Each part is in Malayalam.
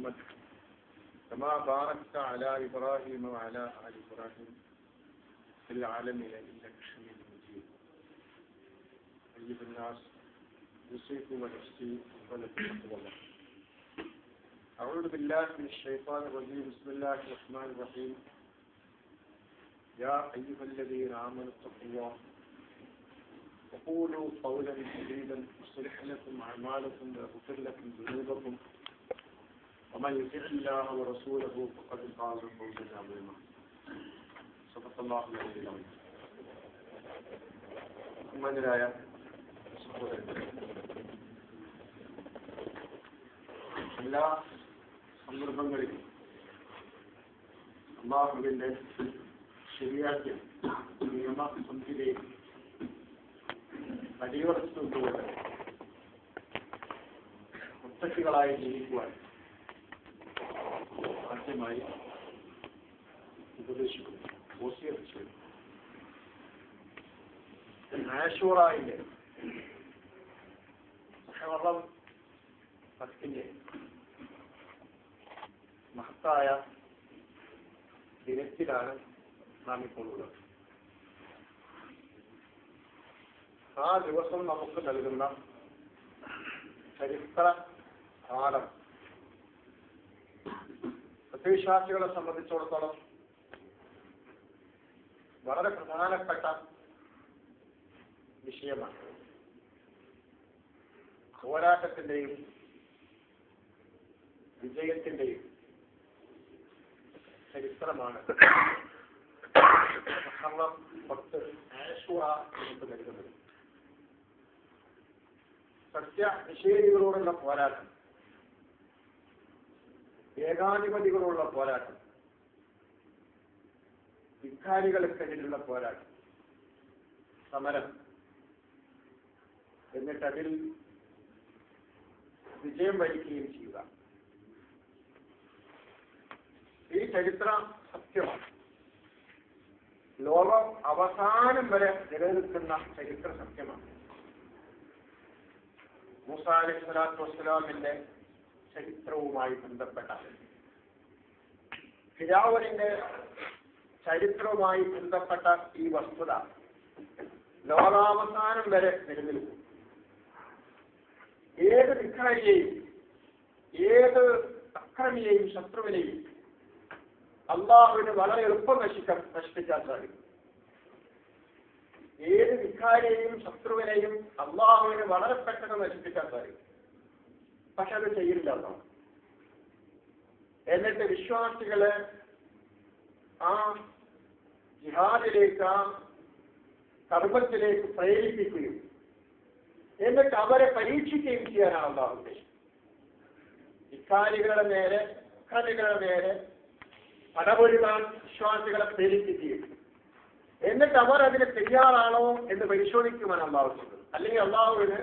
محمد كما باركت على إبراهيم وعلى آل إبراهيم في العالمين إنك حميد مجيد. أيها الناس أوصيكم ونفسي بتقوى الله. أعوذ بالله من الشيطان الرجيم. بسم الله الرحمن الرحيم. يا أيها الذين آمنوا اتقوا الله وقولوا قولا سديدا يصلح لكم أعمالكم ويغفر لكم ذنوبكم ومن يطع الله ورسوله فقد فاز فوزا عظيما. صدق الله العلي العظيم. ബഹുമാന്യരായ സഹോദരന്മാരെ, എല്ലാ സന്ദർഭങ്ങളിലും അല്ലാഹുവിന്റെ ശരിയാക്കിയ നിയമസംഹിതയിൽ അടിയുറച്ചുകൊണ്ട് മുത്തക്കികളായി ജീവിക്കുവാൻ ആദ്യമായി ഉപദേശിക്കുന്നു, വസിയത്ത്. ആശൂറായിന്റെ മുഹറം 10 മഹത്തായ ദിനത്തിലാണ് നാം ഇപ്പോൾ ഉള്ളത്. ആ ദിവസം നമുക്ക് നൽകുന്ന ചരിത്ര പാഠം സത്യവിശ്വാസികളെ സംബന്ധിച്ചിടത്തോളം വളരെ പ്രധാനപ്പെട്ട വിഷയമാണ്. പോരാട്ടത്തിന്റെയും വിജയത്തിന്റെയും ചരിത്രമാണ് മുഹറം 10 ആശൂറ നമുക്ക് നൽകുന്നത്. സത്യനിഷേധികളോടുള്ള പോരാട്ടം, ഏകാധിപതികളോടുള്ള പോരാട്ടം, ധിക്കാരികൾക്കെതിരെയുള്ള പോരാട്ടം, സമരം, എന്നിട്ട് അതിൽ വിജയം വരിക്കുകയും ചെയ്യുക. ഈ ചരിത്ര സത്യമാണ്. ലോകം അവസാനം വരെ നിലനിൽക്കുന്ന ചരിത്ര സത്യമാണ്. മൂസാ അലൈഹി സ്വലാത്തു വസ്സലാമിന്റെ ചരിത്രവുമായി ബന്ധപ്പെട്ട, ഫിർഔനിന്റെ ചരിത്രവുമായി ബന്ധപ്പെട്ട ഈ വസ്തുത ലോകാവസാനം വരെ നിലനിൽക്കും. ഏത് ധിക്കാരിയെയും, ഏത് അക്രമിയെയും, ശത്രുവിനെയും അള്ളാഹുവിന് വളരെ എളുപ്പം നശിപ്പിക്കാൻ സാധിക്കും. ഏത് ധിക്കാരിയെയും ശത്രുവിനെയും അള്ളാഹുവിന് വളരെ പെട്ടെന്ന് നശിപ്പിക്കാൻ സാധിക്കും. പക്ഷെ അത് ചെയ്യില്ല. എന്നിട്ട് വിശ്വാസികളെ ആ ജിഹാദിലേക്ക്, ആ കർമ്മത്തിലേക്ക് പ്രേരിപ്പിക്കുകയും എന്നിട്ട് അവരെ പരീക്ഷിക്കുകയും ചെയ്യാനാണ് അള്ളാഹു ഉദ്ദേശിച്ചത്. ധിക്കാരികളുടെ നേരെ, അക്രമികളുടെ നേരെ പടപൊരുകാൻ വിശ്വാസികളെ പ്രേരിപ്പിക്കുകയും എന്നിട്ട് അവർ അതിന് തയ്യാറാണോ എന്ന് പരിശോധിക്കുവാൻ അള്ളാഹു ചെയ്തത്. അല്ലെങ്കിൽ അള്ളാഹുവിന്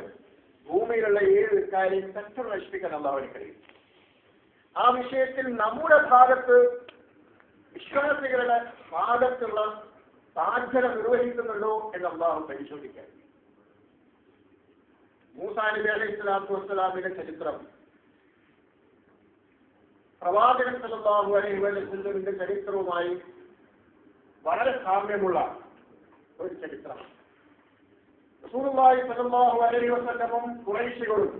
ഭൂമിയിലുള്ള ഏത് കാര്യം പെട്ടെന്ന് നശിപ്പിക്കാൻ അള്ളാഹുവിന് കഴിയും. ആ വിഷയത്തിൽ നമ്മുടെ ഭാഗത്ത്, വിശ്വാസികളുടെ ഭാഗത്തുള്ള സാധ്യത നിർവഹിക്കുന്നുണ്ടോ എന്ന് അള്ളാഹു പരിശോധിക്കാൻ. മൂസാ നബി അലൈഹി സ്വലാത്തു വസ്സലാമിന്റെ ചരിത്രം പ്രവാചകൻ സല്ലല്ലാഹു അലൈഹി വസല്ലമിന്റെ ചരിത്രവുമായി വളരെ സാമ്യമുള്ള ഒരു ചരിത്രമാണ്. റസൂലുള്ളാഹി സ്വല്ലല്ലാഹു അലൈഹി വസല്ലമും ഖുറൈശികളും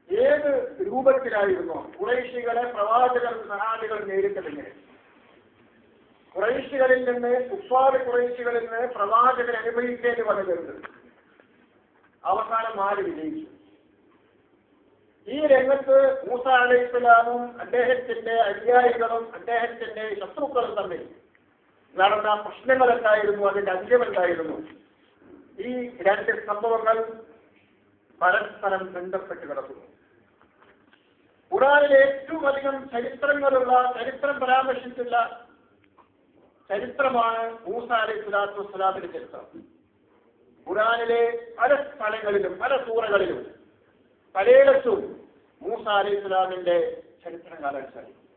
ഏത് രൂപത്തിലായിരുന്നു ഖുറൈശികളെ പ്രവാചകൻ, സഹാബികൾ നേരിട്ടതെങ്ങനെ? ഖുറൈശികളിൽ നിന്ന്, കുഫാർ ഖുറൈശികളിൽ നിന്ന് പ്രവാചകൻ അനുഭവിക്കേണ്ടി വന്നത് അവസാനം ആര് വിജയിച്ചു? ഈ രംഗത്ത് മൂസാ അലൈഹിസ്സലാമും അദ്ദേഹത്തിന്റെ അനുയായികളും അദ്ദേഹത്തിന്റെ ശത്രുക്കളും തമ്മിൽ നടന്ന പ്രശ്നങ്ങൾ എന്തായിരുന്നു? അതിന്റെ അന്ത്യം എന്തായിരുന്നു? ഈ രണ്ട് സംഭവങ്ങൾ പരസ്പരം ബന്ധപ്പെട്ട് കിടക്കുന്നു. ഖുർആനിലെ ഏറ്റവും അധികം ചരിത്രങ്ങളുള്ള, ചരിത്രം പരാമർശിച്ചുള്ള ചരിത്രമാണ് മൂസാ അലൈഹി സ്വലാത്തു വസ്സലാമിന്റെ ചരിത്രം. ഖുർആനിലെ പല സ്ഥലങ്ങളിലും, പല സൂറകളിലും, പലയിടത്തും മൂസാ അലൈഹി സ്വലാമിന്റെ ചരിത്രം കാണാൻ സാധിക്കും.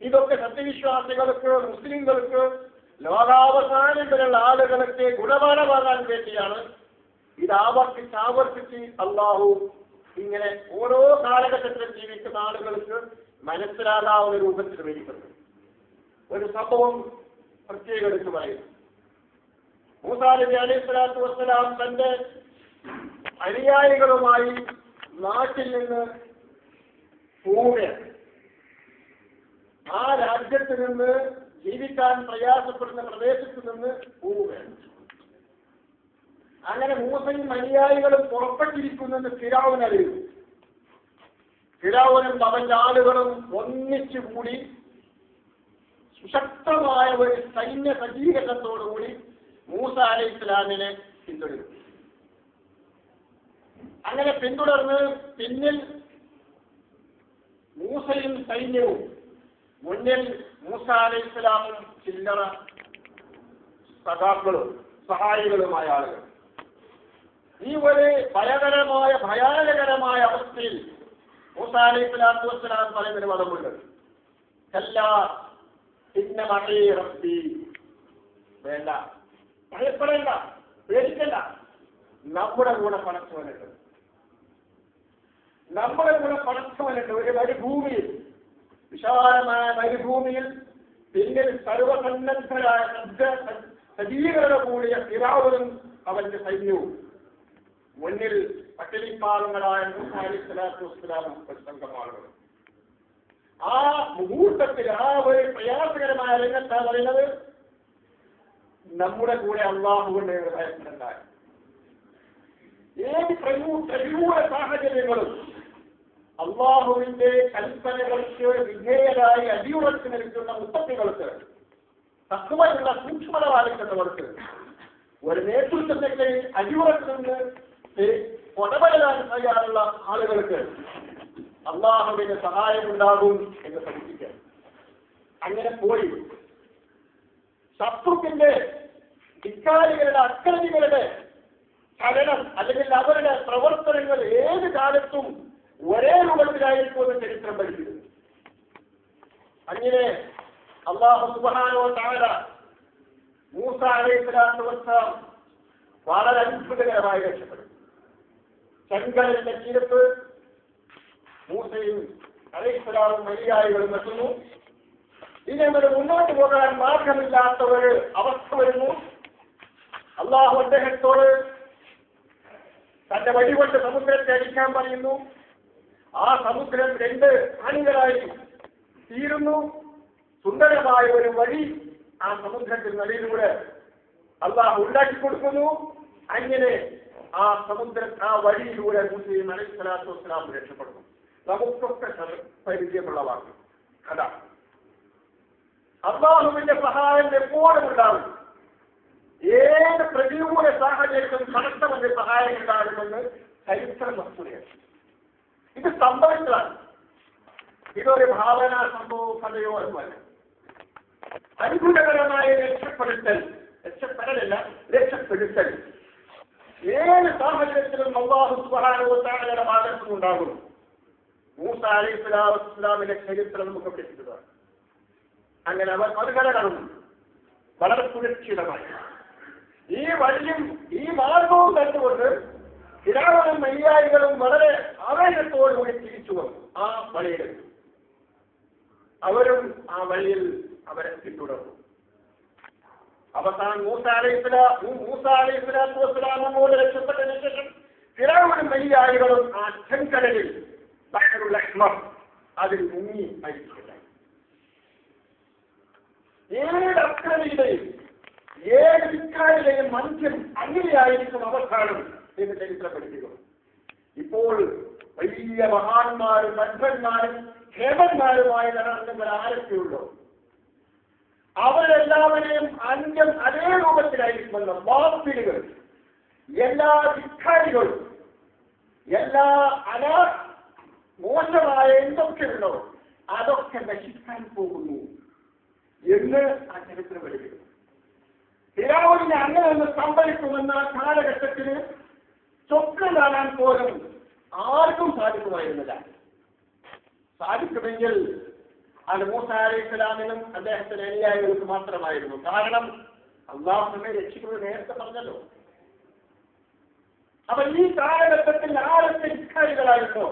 ഇതൊക്കെ സത്യവിശ്വാസികൾക്ക്, മുസ്ലിങ്ങൾക്ക്, ലോകാവസാനം വരെയുള്ള ആളുകൾക്ക് ഗുണപാഠമാകാൻ വേണ്ടിയാണ് ഇത് ആവർത്തിച്ച് അള്ളാഹു ഇങ്ങനെ ഓരോ കാലഘട്ടത്തിലും ജീവിക്കുന്ന ആളുകൾക്ക് മനസ്സിലാകാവുന്ന രൂപത്തിൽ വിവരിക്കുന്നു. ഒരു സംഭവം പ്രത്യേകം എടുത്തു പറയുന്നു. മൂസാ നബി അലൈഹി സ്വലാത്തു വസ്സലാം തന്റെ അനുയായികളുമായി നാട്ടിൽ നിന്ന് പോവുകയാണ്. ആ രാജ്യത്ത് നിന്ന് ജീവിക്കാൻ പ്രയാസപ്പെടുന്ന പ്രദേശത്ത് നിന്ന് പോവുകയാണ്. അങ്ങനെ മൂസയും അനുയായികളും പുറപ്പെട്ടിരിക്കുന്നെന്ന് ഫിർഔൻ അറിയുന്നു. ഫിർഔനും അവന്റെ ആളുകളും ഒന്നിച്ചുകൂടി സുശക്തമായ ഒരു സൈന്യ സജ്ജീകരണത്തോടുകൂടി മൂസ അലൈഹി ഇസ്ലാമിനെ പിന്തുടരും. അങ്ങനെ പിന്തുടർന്ന് പിന്നിൽ മൂസയും സൈന്യവും, മുന്നിൽ മൂസ അലൈഹി ഇസ്ലാമും ചില്ലറ സഖാക്കളും സഹായികളുമായ ആളുകൾ. ഈ ഒരു ഭയാനകരമായ അവസ്ഥയിൽ മൂസ അലൈഹി സ്വലാത്തു വസ്സലാം പറയുന്നൊരു പദമുണ്ട്, റബ്ബി, വേണ്ട, ഭയപ്പെടേണ്ട, പേടിക്കണ്ട, നമ്മുടെ കൂടെ പടച്ചവനുണ്ട്. ഒരു മരുഭൂമിയിൽ, വിശാലമായ മരുഭൂമിയിൽ പിന്നിൽ സർവസന്നദ്ധരായ സജീവരുടെ കൂടിയ ഫിർഔനും അവന്റെ സൈന്യവും, മുന്നിൽ പട്ടിണിപ്പാളങ്ങളായ മൂസ അലൈഹി സ്വലാത്തു വസ്സലാമും ഒരു സംഘം ആളുകൾ. ആ മുഹൂർത്തത്തിൽ, ആ ഒരു പ്രയാസകരമായ രംഗത്താണ് പറയുന്നത്, നമ്മുടെ കൂടെ അള്ളാഹുവിന്റെ ഭയപ്പെടേണ്ടായി. ഏത് പ്രതികൂല സാഹചര്യങ്ങളും അള്ളാഹുവിന്റെ കൽപ്പനകൾക്ക് വിധേയരായി അടിയുറച്ചു നിൽക്കുന്ന മുത്തക്കികൾക്ക്, തത്വമുള്ള സൂക്ഷ്മത പാലിക്കുന്നവർക്ക്, ഒരു നേതൃത്വത്തിന്റെ അടിയുറച്ചു നിന്ന് ഇടപെടാൻ തയ്യാറുള്ള ആളുകൾക്ക് അള്ളാഹുവിന്റെ സഹായമുണ്ടാകും എന്ന് പഠിപ്പിക്കാൻ. അങ്ങനെ പോയി ശത്രുവിന്റെ ധിക്കാരികളുടെ അക്രമികളുടെ ചലനം അല്ലെങ്കിൽ അവരുടെ പ്രവർത്തനങ്ങൾ ഏത് കാലത്തും ഒരേ രൂപത്തിലായിരിക്കുമെന്ന് ചരിത്രം പഠിപ്പിക്കുന്നു. അങ്ങനെ അല്ലാഹു സുബ്ഹാനഹു വ തആല മൂസ അലൈഹി സ്വലാത്തു വസ്സലാം വളരെ അത്ഭുതകരമായി രക്ഷപ്പെടും. ചെങ്കടലിന്റെ തീരത്ത് മൂസയും അലൈഹിസ്സലാമും അനുയായികളും എത്തുന്നു. ഇനി അവർ മുന്നോട്ട് പോകാൻ മാർഗമില്ലാത്ത ഒരു അവസ്ഥ വരുന്നു. അള്ളാഹു അദ്ദേഹത്തോട് തന്റെ വടികൊണ്ട് സമുദ്രത്തെ അടിക്കാൻ പറയുന്നു. ആ സമുദ്രം 2 അണികളായി തീരുന്നു. സുന്ദരമായ ഒരു വഴി ആ സമുദ്രത്തിൽ നദിയിലൂടെ അള്ളാഹു ഉണ്ടാക്കി കൊടുക്കുന്നു. അങ്ങനെ ആ വഴിയിലൂടെ മൂസയും അലൈഹി സ്വലാത്തു വസ്സലാം രക്ഷപ്പെടുന്നു. നമുക്കൊക്കെ പരിചയമുള്ളതാണ് കഥ. അള്ളാഹുവിന്റെ സഹായം എപ്പോഴും ഉണ്ടാകും. ഏത് പ്രതികൂല സാഹചര്യത്തിലും കടത്തവന്റെ സഹായം ഉണ്ടാകുമെന്ന് ചരിത്രം വസ്തുതയാണ്. ഇത് സംഭവിച്ചതാണ്. ഇതൊരു ഭാവന സംഭവം കഥയോ അതുമല്ല. അത്ഭുതകരമായ രക്ഷപ്പെടലല്ല, രക്ഷപ്പെടുത്തൽ. ഏത് സാഹചര്യത്തിലും അല്ലാഹു സുബ്ഹാനഹു വ തആലയുടെ ഭാഗത്തും ഉണ്ടാകും. മൂസ അലൈഹി സ്വലാമിന്റെ ചരിത്രം നമുക്ക് പഠിപ്പിച്ചതാണ്. അങ്ങനെ അവർ മറുകര കടന്നു വളരെ സുരക്ഷിതമായി. ഈ വഴിയും ഈ മാർഗവും കണ്ടുകൊണ്ട് ഫിർഔനും അനുയായികളും വളരെ ആവേശത്തോടുകൂടി തിരിച്ചു വന്നു ആ വഴിയിൽ. അവരും ആ വഴിയിൽ അവരെ പിന്തുടർന്നു. അവസാനം മൂസ അലൈഹി സ്വലാത്തു വസ്സലാമോട് രക്ഷപ്പെട്ടതിന് ശേഷം ഫിർഔനും അനുയായികളും ആ ചെങ്കടലിൽ ബഹറുൽ അഹ്മർ അതിൽ മുങ്ങി മരിക്കുകയുണ്ടായി. ഏത് അക്രമിയുടെയും ഏത് വിക്കാരിലെയും മനുഷ്യൻ അങ്ങനെയായിരിക്കും അവസാനം എന്ന് ചരിത്രം പഠിപ്പിക്കുന്നു. ഇപ്പോൾ വലിയ മഹാന്മാരും നന്മന്മാരും ക്ഷേമന്മാരുമായി നടന്നവർ ആരൊക്കെയുള്ളൂ, അവരെല്ലാവരെയും അന്ത്യം അതേ രൂപത്തിലായിരിക്കുമല്ലോ. ബാത്തിലുകൾ, എല്ലാ ധിക്കാരികളും, എല്ലാ മോശമായ എന്തൊക്കെയുണ്ടോ അതൊക്കെ നശിക്കാൻ പോകുന്നു എന്ന് ആ ചരിത്രം പഠിപ്പിക്കുന്നു. ഫിർഔനിന് അങ്ങനെ ഒന്ന് സംഭവിക്കുമെന്ന കാലഘട്ടത്തിൽ സ്വപ്നം കാണാൻ പോലും ആർക്കും സാധിക്കുമായിരുന്നില്ല. സാധിക്കുമെങ്കിൽ അത് മൂസ അലൈഹി സ്വലാമിനും അദ്ദേഹത്തിന്റെ അനുയായികൾക്ക് മാത്രമായിരുന്നു. കാരണം അല്ലാഹു നമ്മെ രക്ഷിക്കുന്നത് നേരത്തെ പറഞ്ഞല്ലോ. അപ്പൊ ഈ കാലഘട്ടത്തിൽ ആരൊക്കെ ധിക്കാരികളായിരുന്നോ